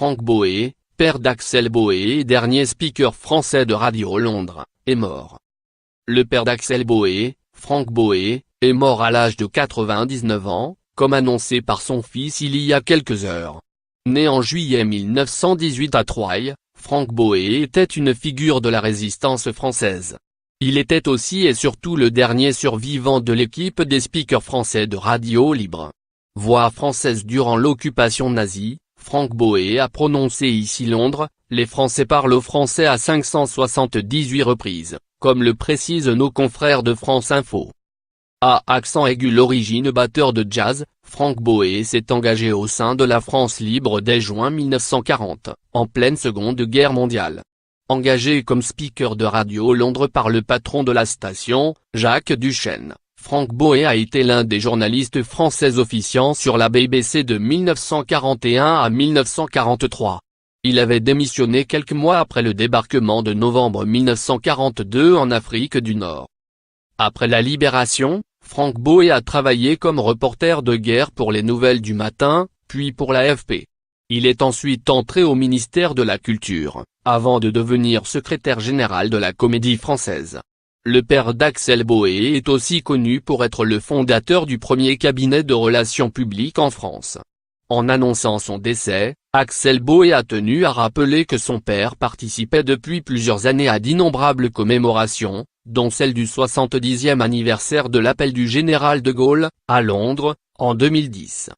Franck Boët, père d'Axel Boët et dernier speaker français de Radio Londres, est mort. Le père d'Axel Boët, Franck Boët, est mort à l'âge de 99 ans, comme annoncé par son fils il y a quelques heures. Né en juillet 1918 à Troyes, Franck Boët était une figure de la résistance française. Il était aussi et surtout le dernier survivant de l'équipe des speakers français de Radio Libre. Voix française durant l'occupation nazie, Franck Boët a prononcé ici Londres, les Français parlent au français à 578 reprises, comme le précisent nos confrères de France Info. À accent aigu l'origine batteur de jazz, Franck Boët s'est engagé au sein de la France libre dès juin 1940, en pleine Seconde Guerre mondiale. Engagé comme speaker de Radio Londres par le patron de la station, Jacques Duchesne, Franck Boët a été l'un des journalistes français officiant sur la BBC de 1941 à 1943. Il avait démissionné quelques mois après le débarquement de novembre 1942 en Afrique du Nord. Après la libération, Franck Boët a travaillé comme reporter de guerre pour les Nouvelles du Matin, puis pour l'AFP. Il est ensuite entré au ministère de la Culture, avant de devenir secrétaire général de la Comédie Française. Le père d'Axel Boët est aussi connu pour être le fondateur du premier cabinet de relations publiques en France. En annonçant son décès, Axel Boët a tenu à rappeler que son père participait depuis plusieurs années à d'innombrables commémorations, dont celle du 70e anniversaire de l'appel du général de Gaulle, à Londres, en 2010.